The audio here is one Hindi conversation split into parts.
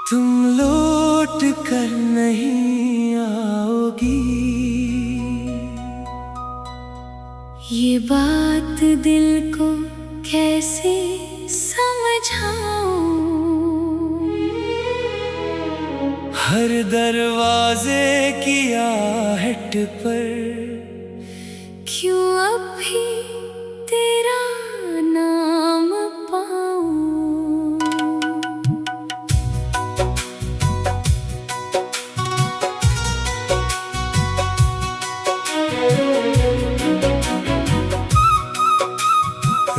तुम लौट कर नहीं आओगी। ये बात दिल को कैसे समझाऊं। हर दरवाजे की आहट पर क्यों अब भी तेरा नाम पाऊं।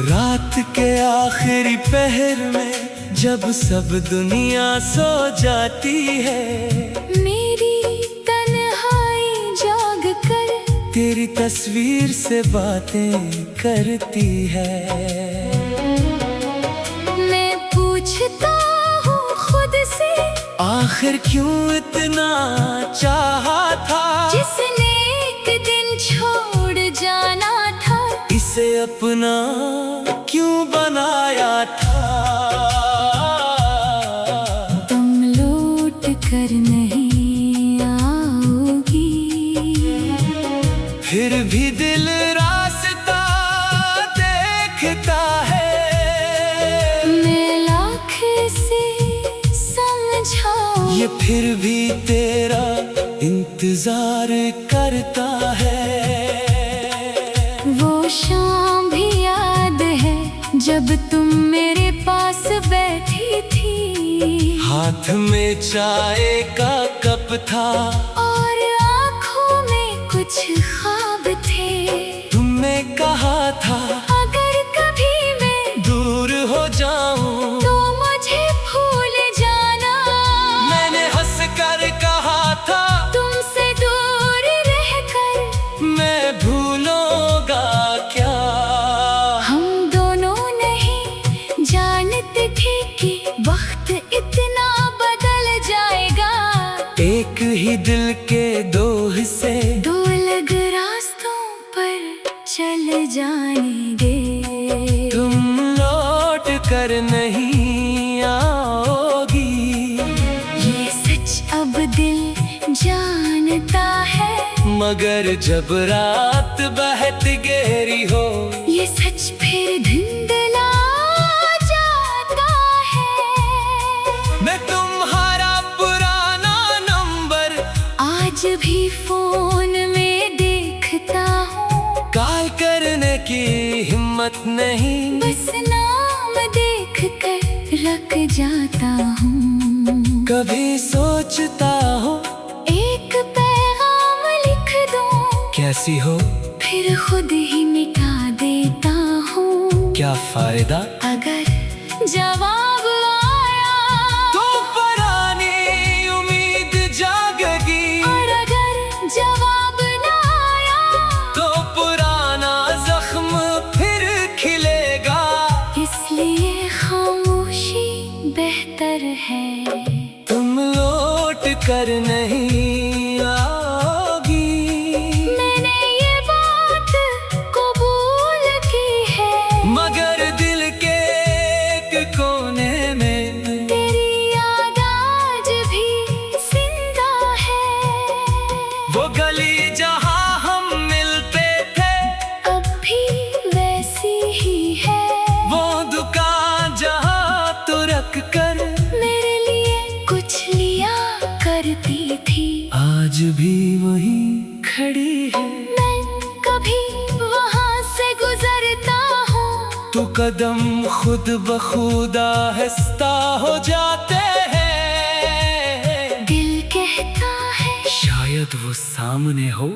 रात के आखिरी पहर में जब सब दुनिया सो जाती है, मेरी तन्हाई जाग कर तेरी तस्वीर से बातें करती है। मैं पूछता हूँ खुद से, आखिर क्यों इतना चाहा था जिसने एक दिन छोड़ जाना था। इसे अपना क्यों बनाया था। तुम लौट कर नहीं आओगी। फिर भी दिल रास्ता देखता है। मैं लाख से समझाऊं, ये फिर भी तेरा इंतजार करता है। वो शाम भी याद है जब तुम मेरे पास बैठी थी। हाथ में चाय का कप था और आँखों में कुछ ख्वाब थे। तुमने कहा था अगर कभी मैं दूर हो जाऊं तो मुझे भूल जाना। मैंने हंस कर कहा था तुमसे दूर रहकर मैं भूलूंगा क्या। हम दोनों नहीं जानते थे कि वक्त इतना बदल जाएगा। एक ही दिल के दो हिस्से दो अलग रास्तों पर चल जाएंगे। तुम लौट कर नहीं आओगी। ये सच अब दिल जानता है, मगर जब रात बहुत गहरी हो ये सच फिर धुंधला जाता है। मैं तुम्हारा पुराना नंबर आज भी फोन में देखता हूँ, कॉल करने की हिम्मत नहीं। बस नाम देख कर रख जाता हूँ। कभी सोचता हो एक पैगाम लिख दूँ, कैसी हो फिर खुद ही मिटा देता हूँ। क्या फायदा अगर जवाब आया तो पुरानी उम्मीद जागेगी, और अगर जवाब न आया तो पुराना जख्म फिर खिलेगा। इसलिए खामोशी बेहतर है। तुम लौट कर नहीं आओगी। मैंने ये बात कबूल की है, मगर दिल के एक कोने में तेरी याद आज भी जिंदा है। वो गली जहां हम मिलते थे अब भी वैसी ही है। वो दुकान जहां तू रख कर मेरे लिए कुछ लिया करती थी, आज भी वही खड़ी है। मैं कभी वहां से गुजरता हूँ तो कदम खुद बखुद आहिस्ता हो जाते हैं। दिल कहता है शायद वो सामने हो,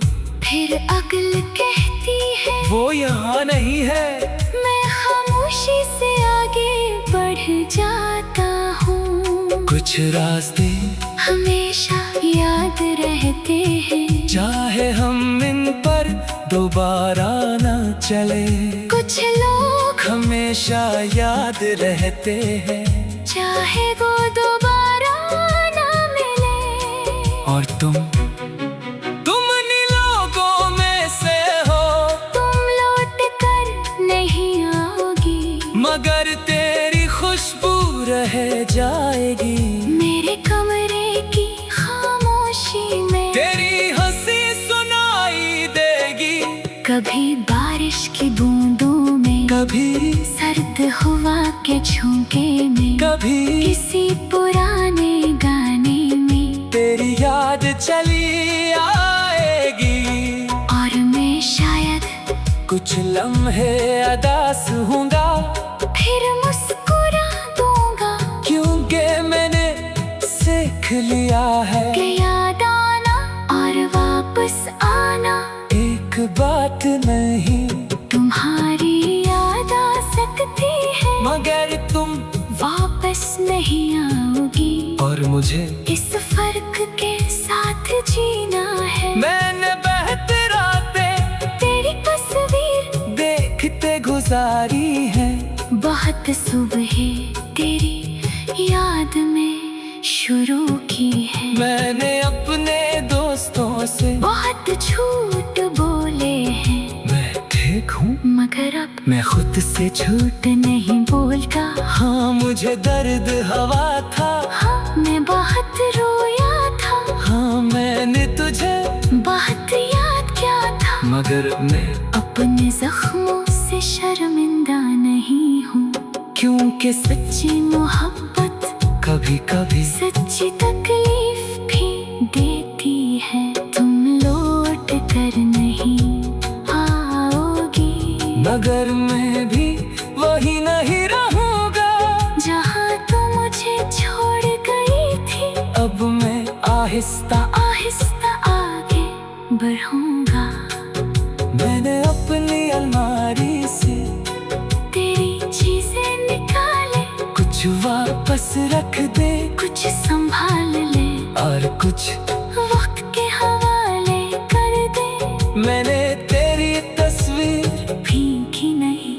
फिर अक्ल कहती है वो यहाँ नहीं है। मैं खामोशी से आगे बढ़ जाता हूँ। कुछ रास्ते हमेशा याद रहते हैं, चाहे हम इन पर दोबारा न चले। कुछ लोग हमेशा याद रहते हैं चाहे वो दोबारा ना मिले। और तुम इन लोगों में से हो। तुम लौट कर नहीं आओगी, मगर तेरी खुशबू रह जाएगी। मेरे मेरे कमरे की खामोशी में तेरी हंसी सुनाई देगी। कभी बारिश की बूंदों में, कभी सर्द हवा के झोंके में, कभी किसी पुराने गाने में तेरी याद चली आएगी। और मैं शायद कुछ लम्हे अदास होऊंगा, फिर मुस्कुरा दूंगा, क्योंकि मैंने सीख लिया है कि याद आना और वापस आना एक बात नहीं। तुम्हारी याद आ सकती है मगर तुम वापस नहीं आओगी, और मुझे इस फर्क के साथ जीना है। मैंने बहती रातें तेरी तस्वीर देखते गुजारी है। बहुत सुबह तेरी याद में शुरू की है। मैंने अपने दोस्तों से बहुत झूठ बोले हैं, मैं ठीक हूँ मगर अब मैं खुद से झूठ नहीं बोलता। हाँ मुझे दर्द हवा था, हाँ मैं बहुत रोया था, हाँ मैंने तुझे बहुत याद किया था, मगर मैं अपने जख्मों से शर्मिंदा नहीं हूँ, क्योंकि सच्ची मोहब्बत कभी कभी सच्ची तकलीफ भी देती है। तुम लौट कर नहीं आओगी, मगर मैं भी वही नहीं रहूँगा जहाँ तुम मुझे छोड़ गई थी। अब मैं आहिस्ता आहिस्ता आगे बढ़ूंगा, मैंने अपनी अलमारी से तेरी चीजें निकाले, कुछ वापस रख दे, कुछ संभाल ले और कुछ वक्त के हवाले कर दे। मैंने तेरी तस्वीर भीगी नहीं,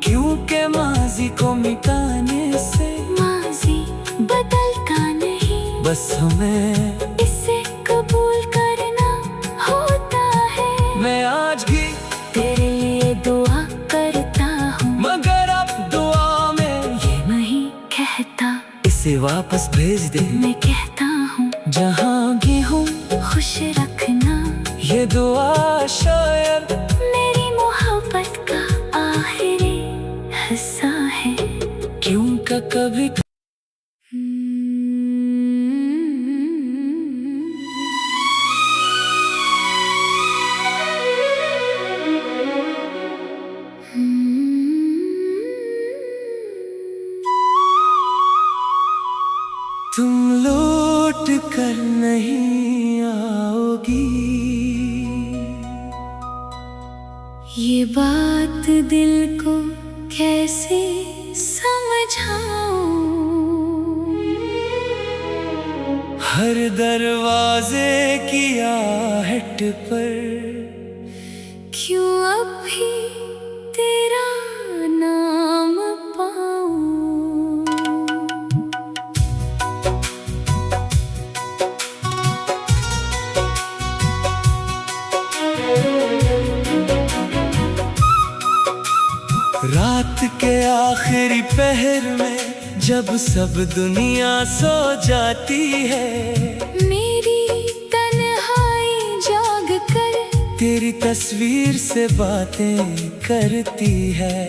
क्योंकि माजी को मिटाने से माजी बदलता नहीं, बस हमें इसे कबूल करना होता है। मैं आज भी तेरे लिए दुआ करता हूँ, मगर अब दुआ में ये नहीं कहता, इसे वापस भेज दे। मैं कहता हूँ जहाँ भी हूँ खुश रखना, ये दुआ शायद मेरी मोहब्बत का आखिरी हिस्सा है। क्योंकि कभी तुम लौट कर नहीं आओगी। ये बात दिल को कैसे समझाऊं, हर दरवाजे की आहट पर क्यों अब भी तेरा नाम पाऊं। रात के आखिरी पहर में जब सब दुनिया सो जाती है, मेरी तन्हाई जाग कर तेरी तस्वीर से बातें करती है।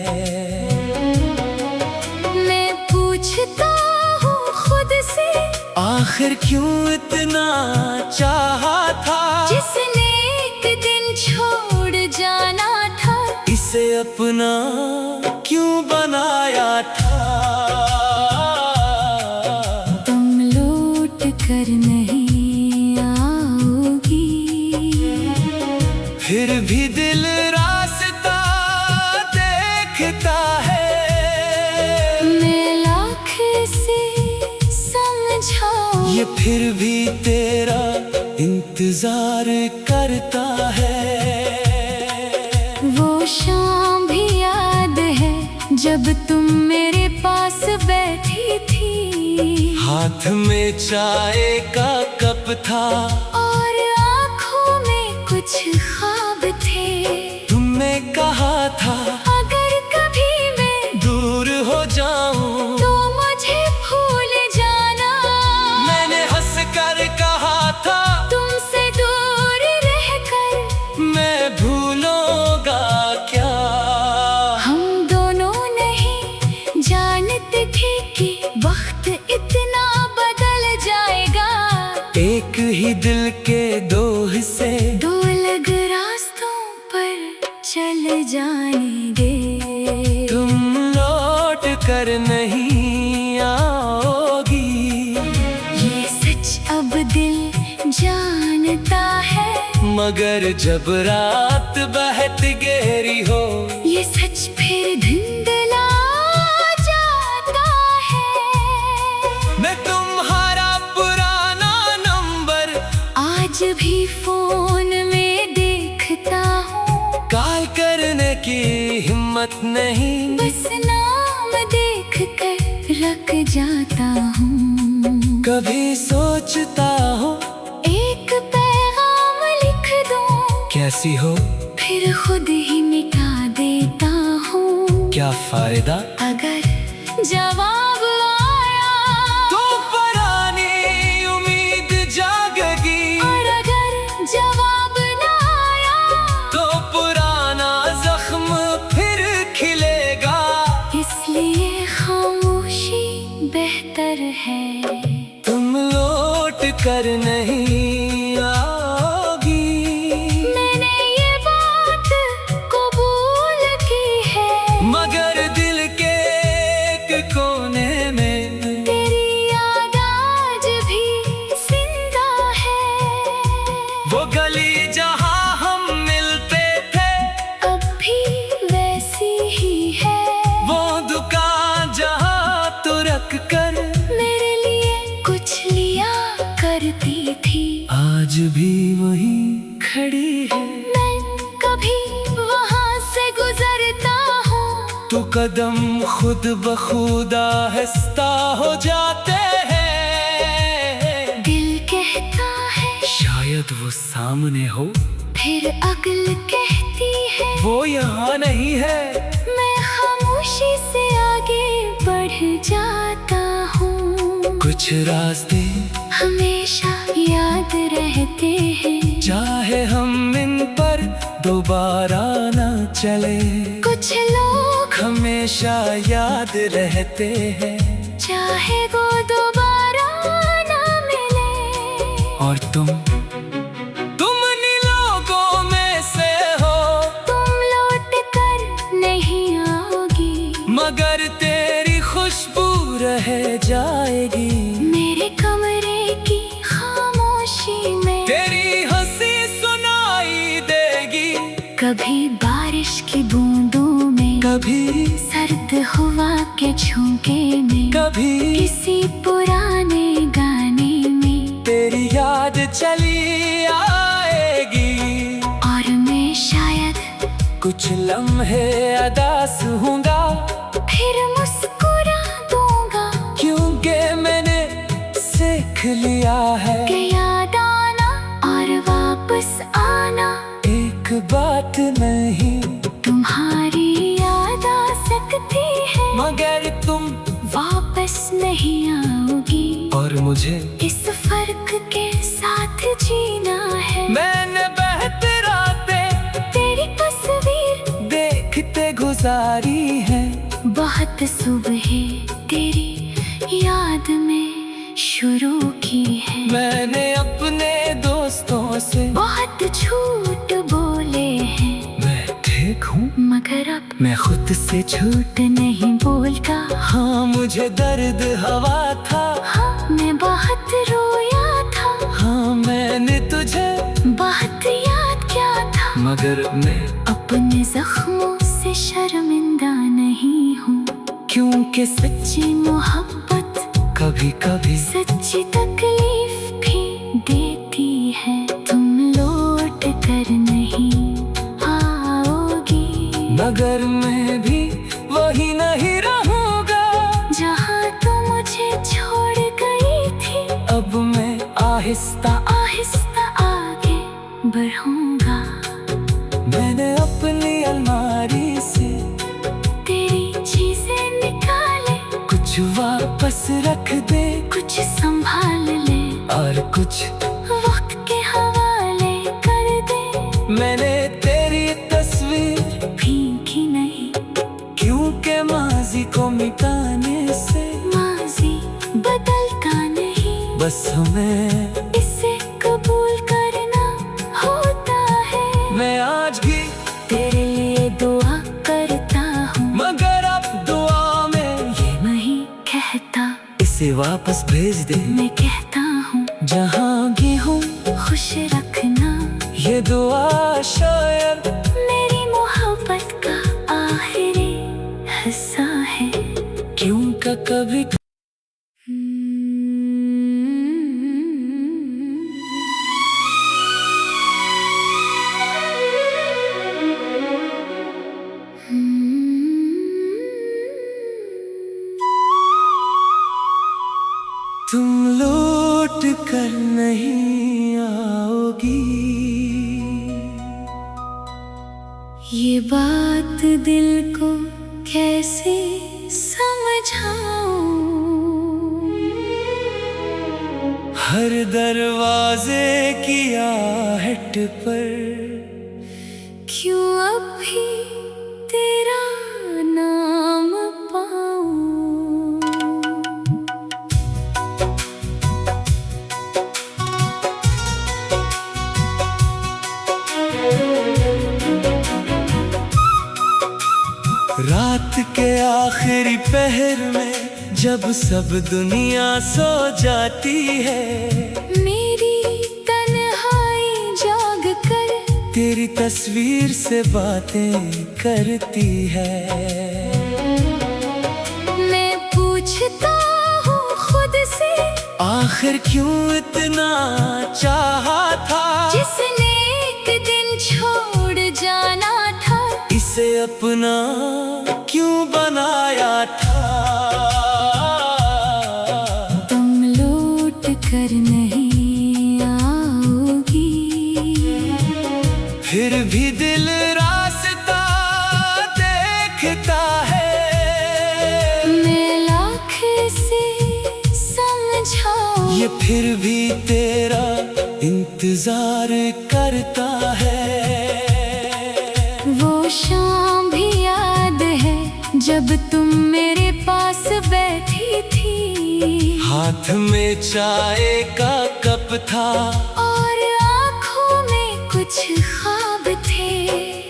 मैं पूछता हूँ खुद से, आखिर क्यों इतना चाहा था, जिसने एक दिन छोड़ जाना था, इसे अपना क्यों बनाया था। तुम लौट कर नहीं आओगी, फिर भी दिल रास्ता देखता है। मैं लाख से समझाऊं, ये फिर भी तेरा इंतजार करता है। वो शाम भी याद है जब तुम मेरे पास बैठी थी, हाथ में चाय का कप था और आँखों में कुछ ख्वाब थे। तुमने कहा था अगर कभी मैं दूर हो जाऊं तो मुझे भूल जाना। मैं वक्त इतना बदल जाएगा, एक ही दिल के दो हिस्से दो अलग रास्तों पर चल जाएंगे। तुम लौट कर नहीं आओगी, ये सच अब दिल जानता है, मगर जब रात बहुत गहरी हो, ये सच फिर धुंधला जाता है। मैं तुम्हारा पुराना नंबर आज भी फोन में देखता हूँ, कॉल करने की हिम्मत नहीं, बस नाम देख कर रख जाता हूँ। कभी सोचता हूँ एक पैगाम लिख दूँ, कैसी हो, फिर खुद ही मिटा देता हूँ। क्या फायदा अगर जवाब आया तो पुरानी उम्मीद जागेगी, और अगर जवाब ना आया तो पुराना जख्म फिर खिलेगा। इसलिए खामोशी बेहतर है। तुम लौट कर नहीं आओगी, मैंने ये बात कबूल की है, मगर दिल के एक कोने में तेरी याद आज भी जिंदा है। वो गली जहाँ हम मिलते थे, अब भी वैसी ही है, वो दुकान जहाँ तू रख कर मेरे लिए कुछ लिया करती थी, आज भी वही खड़ी है। मैं कभी वहाँ से गुजरता हूँ, तो कदम खुद बखुद आहिस्ता हो जाते हैं। दिल कहता है शायद वो सामने हो, फिर अक्ल कहती है वो यहाँ नहीं है। मैं खामोशी से आगे बढ़ जाता हूँ। कुछ रास्ते हमेशा याद रहते हैं, चाहे हम इन पर दोबारा ना चले, कुछ लोग हमेशा याद रहते हैं। चाहे वो दोबारा ना मिले, और तुम उन लोगों में से हो, तुम लौट कर नहीं आओगी, मगर तेरी खुशबू रह जाएगी। मेरे कमरे की खामोशी में तेरी हंसी सुनाई देगी, कभी बारिश की बूंदों में, कभी सर्द हवा के झोंके में, कभी किसी पुराने गाने में, तेरी याद चली आएगी। और मैं शायद कुछ लम्हे अदास होऊंगा, फिर मुस्कुरा दूंगा, क्योंकि मैंने सीख लिया है कि याद आना और वापस आना एक बात नहीं। तुम्हारी याद आ सकती है, मगर तुम वापस नहीं आओगी, और मुझे इस फर्क के साथ जीना है। मैंने बेहतर रातें तेरी तस्वीर देखते गुजारी है, बहुत सुबह तेरी याद में शुरू की है। मैंने अपने दोस्तों से बहुत झूठ बोले हैं, मैं ठीक हूँ, मगर अब मैं खुद से झूठ नहीं बोलता। हाँ मुझे दर्द हवा था, हाँ मैं बहुत रोया था, हाँ मैंने तुझे बहुत याद किया था, मगर मैं अपने जख्मों से शर्मिंदा नहीं हूँ, क्योंकि सच्ची मोहब्बत कभी कभी सच्ची तकलीफ भी देती है। तुम लौट कर नहीं आओगी, मगर मैं भी वही नहीं रहूँगा जहाँ तू मुझे छोड़ गई थी। अब मैं आहिस्ता आहिस्ता आगे बढ़ूंगा, मैंने अपनी अलमारी से तेरी चीजें निकाले, कुछ वापस रख दे, कुछ संभाल ले और कुछ वक्त के हवाले कर दे। मैंने तेरी तस्वीर भीगी नहीं, क्योंकि माजी को मिटाने से माजी बस हमें इसे कबूल करना होता है। मैं आज भी तेरे लिए दुआ करता हूँ, मगर अब दुआ में ये नहीं कहता, इसे वापस भेज दे। मैं कहता हूँ जहाँ भी हूँ खुश रखना, ये दुआ शायद मेरी मोहब्बत का आखिरी हिस्सा है। क्यों का कभी तुम लौट कर नहीं आओगी। ये बात दिल को कैसे समझाऊं, हर दरवाजे की आहट पर क्यों अब भी तेरा नाम पाऊं। रात के आखिरी पहर में जब सब दुनिया सो जाती है, मेरी तन्हाई जाग कर तेरी तस्वीर से बातें करती है। मैं पूछता हूँ खुद से, आखिर क्यों इतना चाहा था, जिसने एक दिन छोड़ जाना था, इसे अपना क्यों बनाया था। तुम लौट कर नहीं आओगी, फिर भी दिल रास्ता देखता है। मैं लाख से समझाऊं, ये फिर भी तेरा इंतजार करता है। वो शाम भी याद है जब तुम मेरे पास बैठी थी, हाथ में चाय का कप था और आँखों में कुछ ख्वाब थे।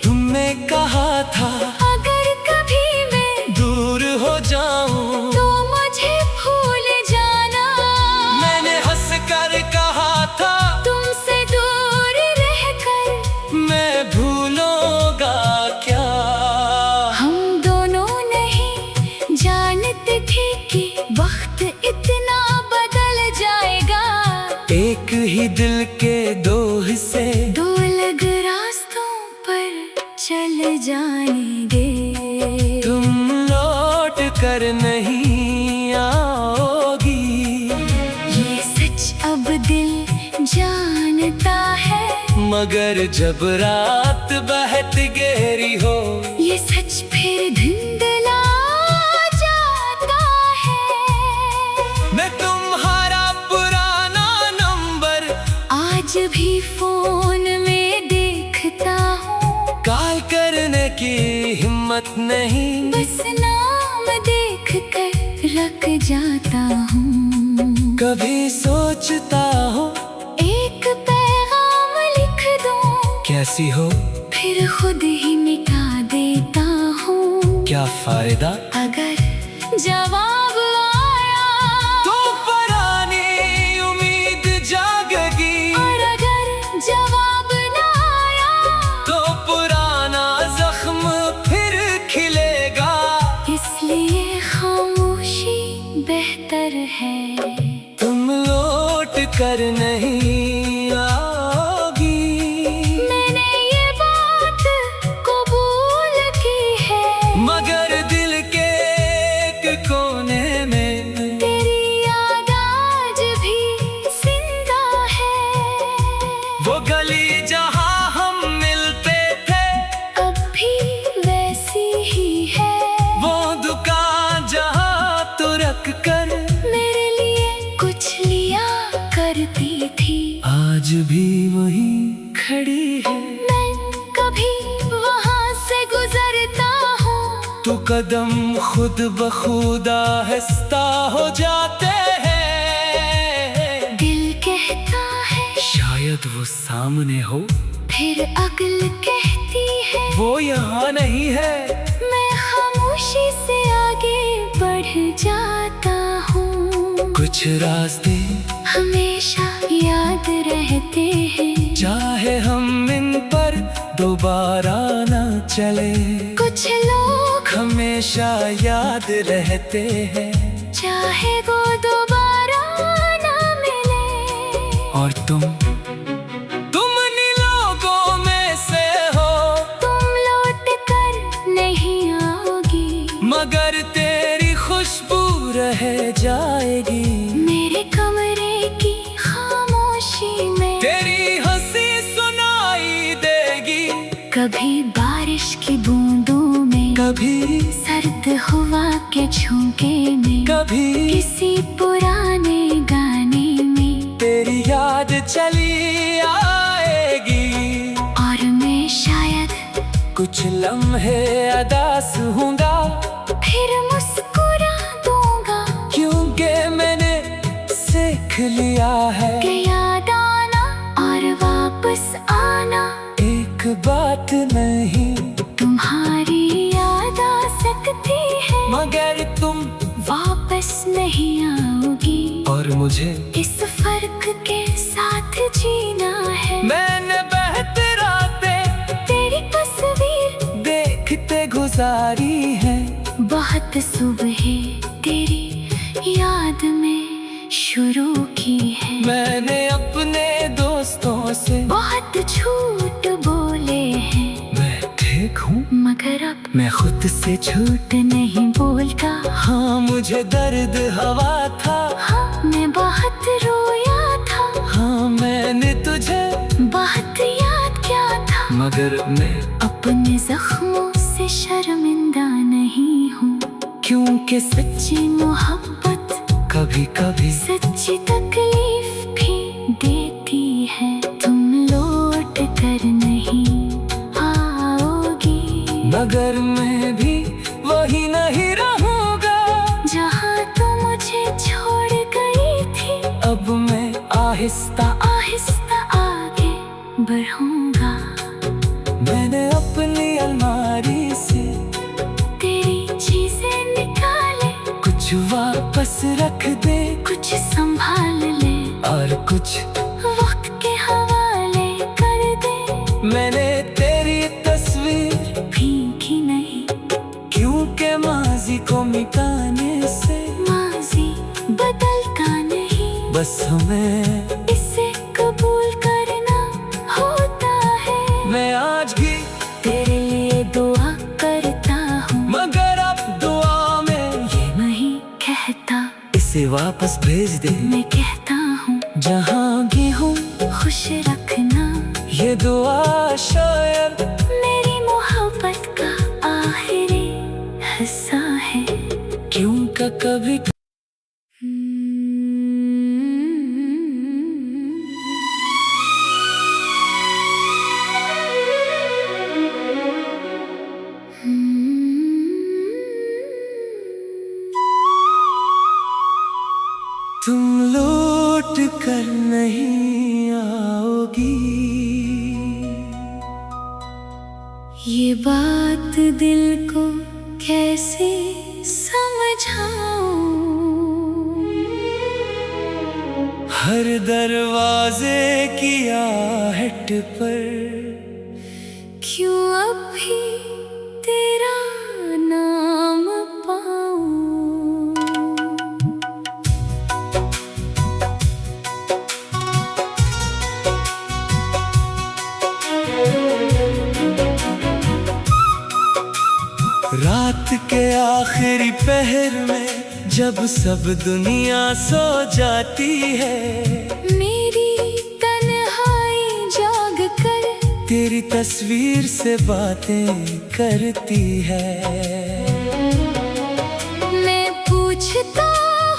तुमने कहा था अगर कभी मैं दूर हो जाऊं तो मुझे भूल जाना। मैंने हंस कर कहा था तुमसे दूर रहकर मैं भूलूंगा क्या। हम दोनों नहीं जानते थे कि वक्त इतना बदल जाएगा। एक ही दिल के दो हिस्से दो अलग रास्तों पर चल जाने दे। तुम लौट कर नहीं आओगी। ये सच अब दिल जानता है, मगर जब रात बहुत गहरी हो ये सच फिर धुंधला जाता है। मैं तुम्हारा पुराना नंबर आज भी फोन में देखता हूँ, कॉल करने की हिम्मत नहीं, बस नाम देख कर रख जाता हूँ। कभी सोचता हो एक पैगाम लिख दूँ, कैसी हो फिर खुद ही मिटा देता हूँ। क्या फायदा, अगर जवाब आया तो पुरानी उम्मीद जागेगी, और अगर जवाब ना आया तो पुराना जख्म फिर खिलेगा। इसलिए खामोशी बेहतर है। तुम लौट कर नहीं आओगी। मैंने ये बात कबूल की है, मगर दिल के एक कोने में तेरी याद आज भी जिंदा है। वो गली जहाँ हम मिलते थे अब भी वैसी ही है। वो दुकान जहाँ तू रख कर मेरे लिए कुछ लिया करती थी, आज भी वही खड़ी है। मैं कभी वहाँ से गुजरता हूँ, तो कदम खुद बखुदा हंसता हो जाते हैं। जब वो सामने हो, फिर अक्ल कहती है वो यहाँ नहीं है। मैं खामोशी से आगे बढ़ जाता हूँ। कुछ रास्ते हमेशा याद रहते हैं, चाहे हम इन पर दोबारा न चले। कुछ लोग हमेशा याद रहते हैं, चाहे वो दोबारा ना मिले। और तुम उन्हीं लोगों में से हो। तुम लौट कर नहीं आओगी, मगर तेरी खुशबू रह जाएगी मेरे कमरे की खामोशी में। तेरी हंसी सुनाई देगी, कभी बारिश की बूंदों में, कभी सर्द हवा के झोंके में, कभी किसी पुराने गाने में। तेरी याद चली आएगी, और मैं शायद कुछ लम्हे अदास होऊंगा, फिर मुस्कुरा दूंगा। क्योंकि मैंने सीख लिया है कि याद आना और वापस आना एक बात नहीं। तुम्हारी याद आ सकती है, मगर तुम वापस नहीं आओगी। और मुझे इस फर्क के साथ जीना है। मैंने बेहतर रातें तेरी तस्वीर देखते गुजारी है, बहुत सुबह तेरी याद में शुरू की है। मैंने अपने दोस्तों से बहुत झूठ बोले हैं, मैं ठीक हूँ, मगर अब मैं खुद से झूठ नहीं बोलता। हाँ, मुझे दर्द हवा था, हाँ, मैं बहुत रोया था, हाँ मैंने तुझे बहुत याद किया था। मगर मैं अपने जख्मों से शर्मिंदा नहीं हूँ, क्योंकि सच्ची मोहब्बत कभी कभी सच्ची तकलीफ भी देती है। तुम लौट कर नहीं आओगी, मगर मैं भी वही नहीं रहूँगा जहाँ तुम मुझे छोड़ गई थी। अब मैं आहिस्ता आहिस्ता आगे बढ़ूंगा, मैंने अपनी अलमारी से तेरी चीजें निकाले, कुछ वापस रख दे, कुछ संभाल ले, और कुछ वक्त के हवाले कर दे। मैंने तेरी तस्वीर भीगी नहीं, क्योंकि माजी को मिटाने से माजी बदलता नहीं, बस हमें इसे कबूल करना होता है। मैं आज भी तेरे लिए दुआ करता हूँ, मगर अब दुआ में ये नहीं कहता, इसे वापस भेज दे। मैं कहता हूँ जहाँ भी हूँ खुश रखना। ये दुआ शायद मेरी मोहब्बत का आखिरी हिस्सा है। क्योंकि कभी तुम लौट कर नहीं आओगी। ये बात दिल को कैसे समझाऊं, हर दरवाजे की आहट पर क्यों अब भी तेरा नाम पाऊं। रात के आखिरी पहर में जब सब दुनिया सो जाती है, मेरी तन्हाई जाग कर तेरी तस्वीर से बातें करती है। मैं पूछता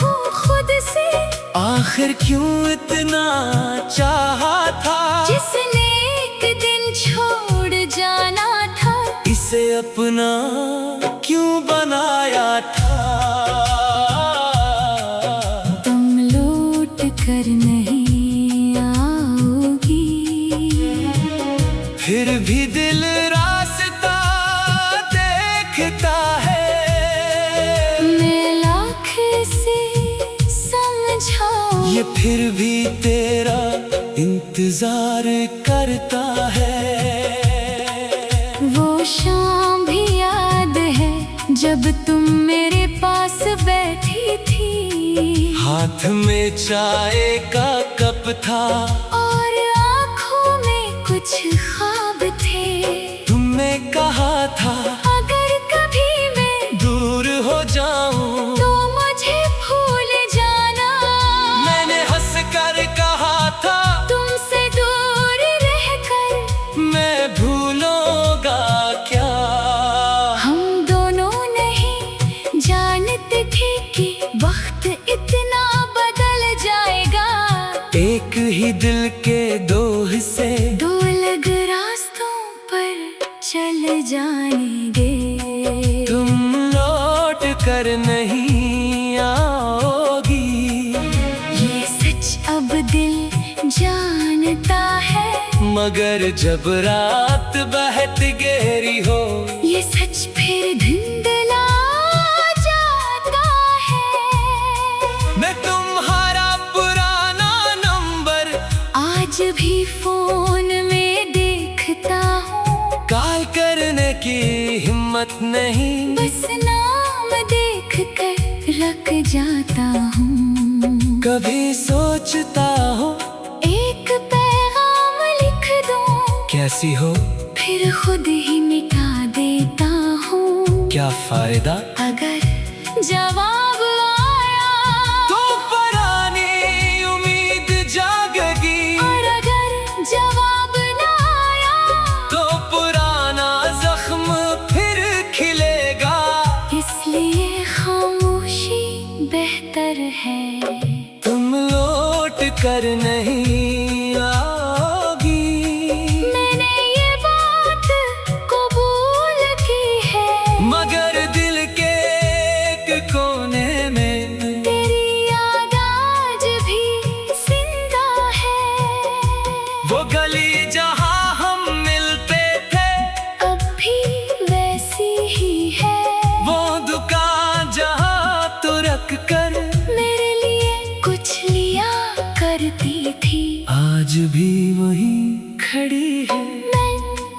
हूँ खुद से, आखिर क्यों इतना चाहा था, जिसने एक दिन छोड़ जाना था, इसे अपना क्यों बनाया था। तुम लौट कर नहीं आओगी, फिर भी दिल रास्ता देखता है। मैं लाख से समझाऊं, ये फिर भी तेरा इंतजार करता है। वो शाम भी याद है जब तुम मेरे पास बैठी थी। हाथ में चाय का कप था और आँखों में कुछ ख्वाब थे। तुमने कहा था अगर कभी मैं दूर हो जाऊं तो मुझे भूल जाना। मैंने हंस कर कहा था तुमसे दूर रहकर मैं भूलूंगा क्या। हम दोनों नहीं जानते थे कि वक्त इतना बदल जाएगा। एक ही दिल के दो हिस्से दो अलग रास्तों पर चल जाएंगे। तुम लौट कर नहीं आओगी, ये सच अब दिल जानता है। मगर जब रात बहुत गहरी हो ये सच फिर धुंधला जाता है। मैं तुम्हारा पुराना नंबर आज भी फोन में देखता हूँ, कॉल करने की हिम्मत नहीं। बस नाम देख कर रख जाता हूँ। कभी सोचता हो एक पैगाम लिख दूँ, कैसी हो फिर खुद ही मिटा देता हूँ। क्या फायदा अगर जवाब आया तो पुरानी उम्मीद जागेगी, और अगर जवाब न आया तो पुराना जख्म फिर खिलेगा। इसलिए खामोशी बेहतर है। तुम लौट कर नहीं आओगी, मैंने ये बात कबूल की है। मगर दिल के एक कोने में तेरी याद आज भी जिंदा है। वो गली जहां हम मिलते थे अब भी वैसी ही है। वो दुकान जहां तू रख कर मेरे लिए कुछ लिया करती थी, आज भी वही खड़ी है। मैं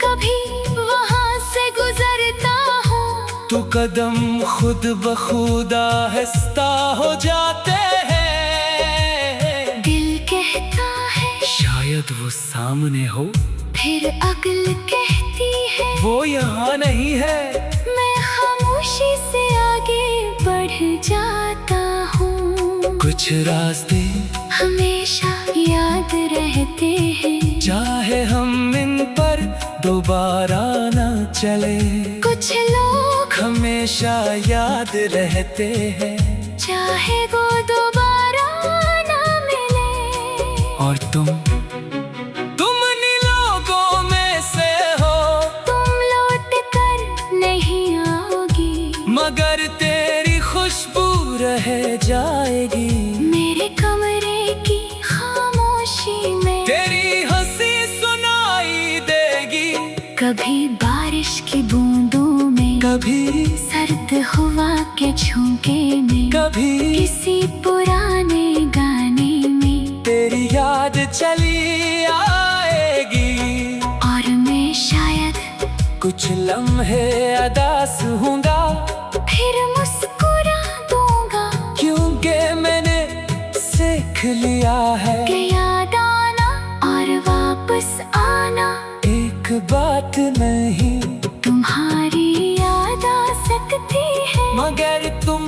कभी वहां से गुजरता हूँ तो कदम खुद बखुद आहिस्ता हो जाते हैं। दिल कहता है शायद वो सामने हो, फिर अक्ल कहती है वो यहाँ नहीं है। मैं खामोशी से आगे बढ़ जाता हूँ। कुछ रास्ते हमेशा याद रहते हैं, चाहे हम इन पर दोबारा ना चले। कुछ लोग हमेशा याद रहते हैं चाहे वो दोबारा ना मिले। और तुम उन्हीं लोगों में से हो, तुम लौट कर नहीं आओगी, मगर तेरी खुशबू रह जाएगी। मेरे कमरे की खामोशी में तेरी हंसी सुनाई देगी, कभी बारिश की बूंदों में, कभी सर्द हवा के झोंके में, कभी किसी पुराने गाने में। तेरी याद चली आएगी और मैं शायद कुछ लम्हे अदास हूँगा, फिर मुस्कुरा दूंगा क्योंकि मैंने सीख लिया है कि याद आना और वापस आना एक बात नहीं। तुम्हारी याद आ सकती है, मगर तुम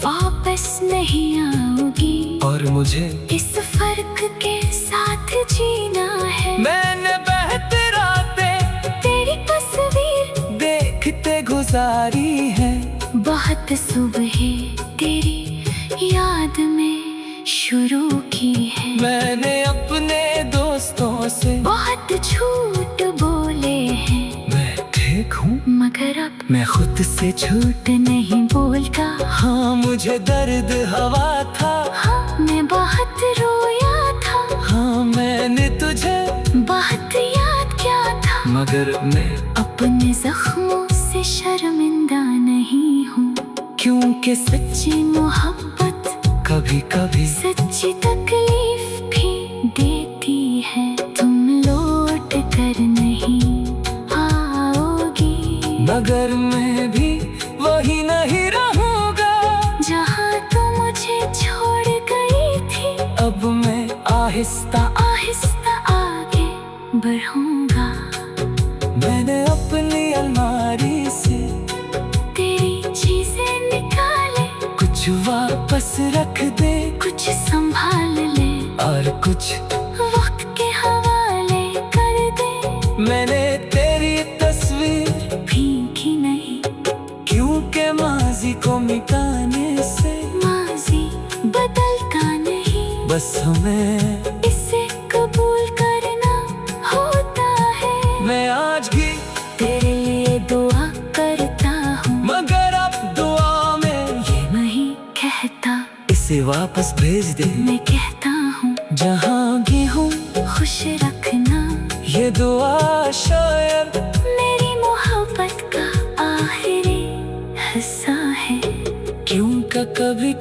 वापस नहीं आओगी। और मुझे इस फर्क के साथ जीना है। मैंने बहती रातें तेरी तस्वीर देखते गुजारी है, बहुत सुबह तेरी याद में शुरू की है। मैंने अपने दोस्तों से बहुत झूठ बोले हैं, मैं ठीक हूँ मगर अब मैं खुद से झूठ नहीं बोलता। हाँ मुझे दर्द हवा था, हाँ मैं बहुत रोया था, हाँ मैंने तुझे बहुत याद किया था। मगर मैं अपने जख्मों से शर्मिंदा नहीं हूँ, क्योंकि सच्ची मोहब्बत कभी कभी सच्ची तकलीफ भी देती है। तुम लौट कर नहीं आओगी, मगर मैं भी वही नहीं रहूंगा जहाँ तुम मुझे छोड़ गई थी। अब मैं आहिस्ता आहिस्ता आगे बढ़ूंगा, मैंने अपनी अलमारी से तेरी चीजें निकाले, कुछ वापस रख दे, कुछ संभाल ले और कुछ वक्त के हवाले कर दे। मैंने तेरी तस्वीर भीगी नहीं, क्योंकि माजी को मिटाने से माजी बदलता नहीं, बस हमें इसे कबूल करना होता है। मैं आज भी तेरे लिए दुआ करता हूँ, मगर अब दुआ में ये नहीं कहता, इसे वापस भेज दे, मैं कहता हूँ जहाँ भी हूँ खुश रखना। ये दुआ शायद मेरी मोहब्बत का आखिरी हिस्सा है। क्योंकि कभी